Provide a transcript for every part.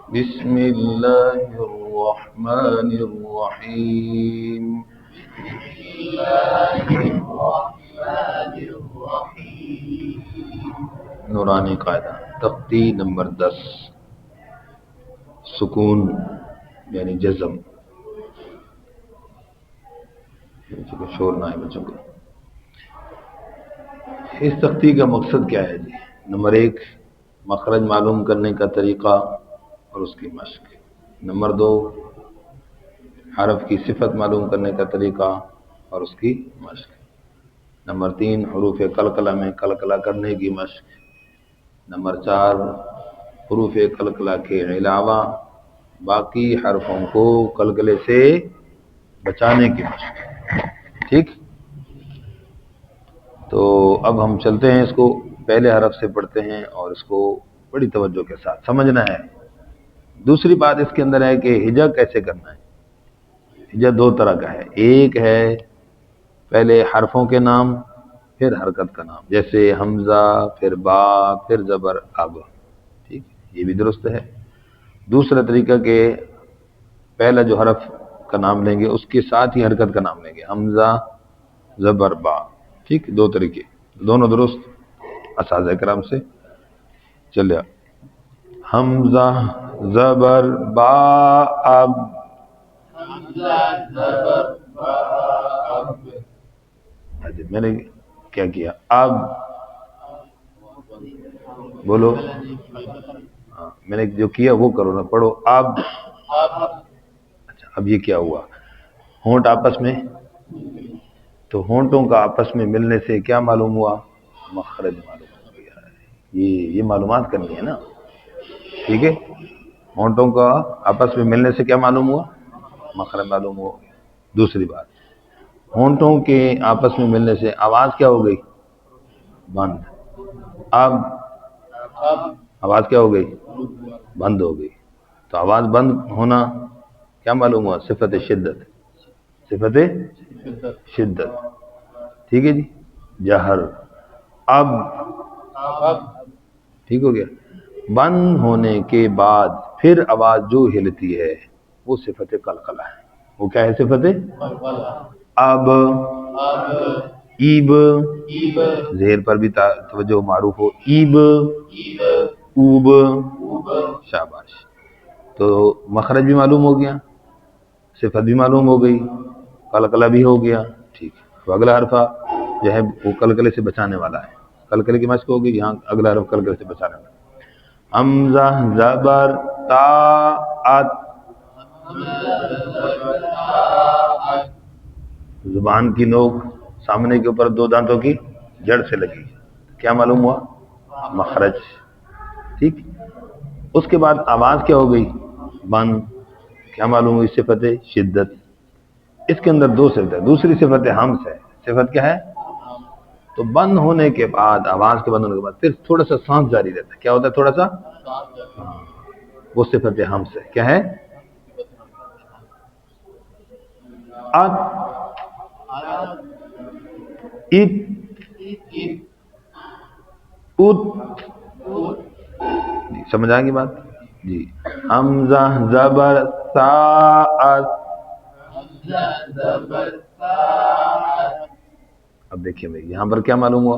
بسم الله الرحمن الرحيم. نورانی قاعدہ تختی نمبر 10. سکون یعنی جزم. شور نہ ہے بچوں کو. اس تختی کا مقصد کیا ہے جی؟ نمبر 1 مخرج معلوم کرنے کا طریقہ اور اس کی مشق. نمبر 2 حرف کی صفت معلوم کرنے کا طریقہ اور اس کی مشق. نمبر 3 حروف قلقلہ میں قلقلہ کرنے کی مشق. نمبر 4 حروف قلقلہ کے علاوہ باقی حرفوں کو قلقلے سے بچانے کی مشق. ٹھیک. تو اب ہم چلتے ہیں، اس کو پہلے حرف سے پڑھتے ہیں اور اس کو بڑی توجہ کے ساتھ سمجھنا ہے. دوسری بات اس کے اندر ہے کہ ہجا کیسے کرنا ہے. ہجا 2 طرح کا ہے. ایک ہے پہلے حرفوں کے نام پھر حرکت کا نام، جیسے حمزہ پھر با پھر زبر اب. ٹھیک، یہ بھی درست ہے. دوسرا طریقہ کہ پہلا جو حرف کا نام لیں گے اس کے ساتھ ہی حرکت کا نام لیں گے، حمزہ زبر با. ٹھیک، 2 طریقے دونوں درست اساتذہ کرام سے. چلیا حمزہ زبر با اب. میں نے کیا کیا؟ اب بولو. ہاں، میں نے جو کیا وہ کرو نا، پڑھو اب. اچھا، اب یہ کیا ہوا؟ ہونٹ آپس میں، تو ہونٹوں کا آپس میں ملنے سے کیا معلوم ہوا؟ مخرج معلوم ہو گیا ہے. یہ معلومات کرنی ہے نا. ٹھیک ہے، ہونٹوں کا آپس میں ملنے سے کیا معلوم ہوا؟ مخرج معلوم ہو گیا. دوسری بات، ہونٹوں کے آپس میں ملنے سے آواز کیا ہو گئی؟ بند. اب آواز کیا ہو گئی؟ بند ہو گئی. تو آواز بند ہونا کیا معلوم ہوا؟ صفت شدت. صفت شدت. ٹھیک ہے جی. جہر اب. ٹھیک ہو گیا. بند ہونے کے بعد پھر آواز جو ہلتی ہے وہ صفت قلقلہ ہے. وہ کیا ہے؟ صفت اب. ایب، زہر پر بھی توجہ معروف ہو. ایب، اوب. شاباش. تو مخرج بھی معلوم ہو گیا، صفت بھی معلوم ہو گئی، قلقلہ بھی ہو گیا. ٹھیک ہے. تو اگلا حرف جو ہے وہ قلقلے سے بچانے والا ہے. قلقلے کی مشق ہوگی. یہاں اگلا حرف قلقلے سے بچانے والا ہے. حمزہ زبر تا ات. زبان کی نوک سامنے کے اوپر 2 دانتوں کی جڑ سے لگی، کیا معلوم ہوا؟ مخرج. ٹھیک. اس کے بعد آواز کیا ہو گئی؟ بند. کیا معلوم ہوئی؟ صفت شدت. اس کے اندر 2 صفت ہے. دوسری صفت حمز ہے. صفت کیا ہے؟ تو بند ہونے کے بعد، آواز کے بند ہونے کے بعد پھر تھوڑا سا سانس جاری رہتا ہے. کیا ہوتا ہے؟ تھوڑا سا. وہ صفت حمز ہے. کیا ہے؟ ات، ات، ات. سمجھ آ گئی بات جی. حمزہ زبر سا ات. اب دیکھیں بھائی، یہاں پر کیا معلوم ہوا؟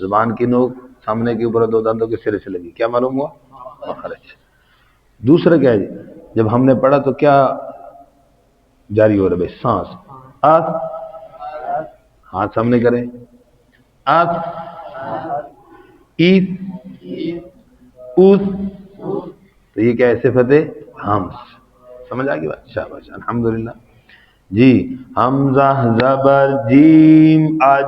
زبان کی نوک سامنے کے اوپر 2 دانتوں کے سرے سے لگی، کیا معلوم ہوا؟ مخرج. دوسرا کیا ہے جی؟ جب ہم نے پڑھا تو کیا جاری ہو رہا ہے بھائی؟ سانس. آت، ہاتھ سامنے کریں. آت، ایت، اوت. تو یہ کیا ہے؟ صفت حمز. سمجھ آ گئی بات؟ شاباش، الحمدللہ جی. حمزہ زبر جیم اج.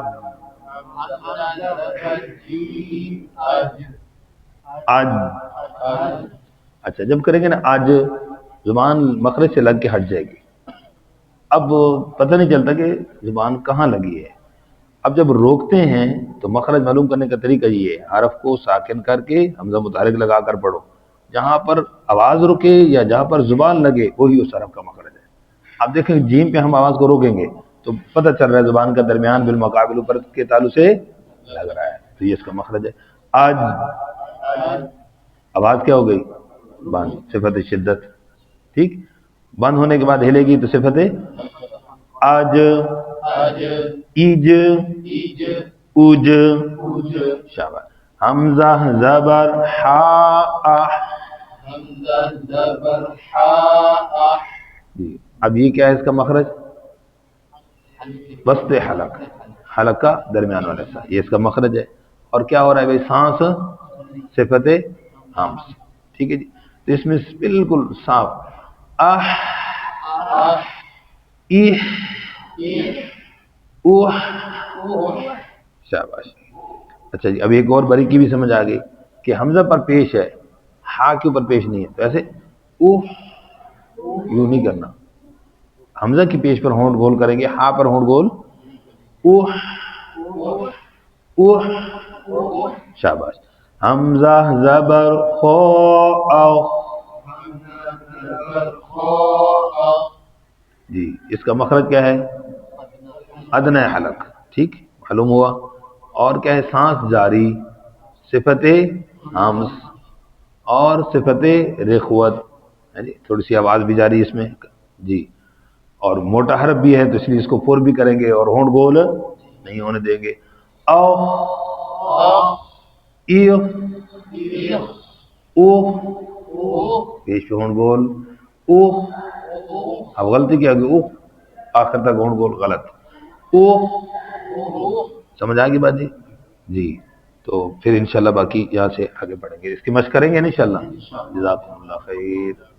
اج. اچھا، جب کریں گے نا آج، زبان مخرج سے لگ کے ہٹ جائے گی. اب پتہ نہیں چلتا کہ زبان کہاں لگی ہے. اب جب روکتے ہیں تو مخرج معلوم کرنے کا طریقہ یہ ہے، حرف کو ساکن کر کے حمزہ متحرک لگا کر پڑھو. جہاں پر آواز رکے یا جہاں پر زبان لگے وہی اس حرف کا مخرج ہے. اب دیکھیں جیم پہ ہم آواز کو روکیں گے تو پتہ چل رہا ہے زبان کا درمیان بالمقابل اوپر کے تعلق سے لگ رہا ہے، تو یہ اس کا مخرج ہے. آج. آواز کیا ہو گئی؟ بند، صفت شدت. ٹھیک، بند ہونے کے بعد ہلے گی تو صفت آج، ایج، اوج. شاباش. حمزہ زبر ہا. جی اب یہ کیا ہے اس کا مخرج؟ وسط حلق، حلق کا درمیان والا حصہ، یہ اس کا مخرج ہے. اور کیا ہو رہا ہے بھائی؟ سانس صفت ہمس. ٹھیک ہے جی. تو اس میں بالکل صاف آہ، ایہ، اوہ. شاباش. اچھا جی، اب ایک اور باریکی بھی سمجھ آ گئی کہ حمزہ پر پیش ہے، ہا کے اوپر پیش نہیں ہے. تو ایسے اوہ یوں نہیں کرنا، حمزہ کی پیش پر ہونٹ گول کریں گے، ہا پر ہونٹ گول. اوہ، اوہ. شاباش. حمزہ زبر خو او. جی اس کا مخرج کیا ہے؟ ادنی حلق. ٹھیک معلوم ہوا. اور کیا ہے؟ سانس جاری، صفت ہمس اور صفت رخوت. جی تھوڑی سی آواز بھی جاری اس میں. جی اور موٹا حرف بھی ہے تو اس لیے اس کو پر بھی کریں گے اور ہونٹ گول نہیں ہونے دیں گے. او، ایو، او. پیش پہ ہونٹ گول او. اب غلطی کیا ہوگی؟ او آخر تک ہونٹ گول غلط. او. سمجھ آ گئی بات جی؟ جی تو پھر انشاءاللہ باقی یہاں سے آگے بڑھیں گے، اس کی مشق کریں گے انشاءاللہ. جزاکم اللہ خیر.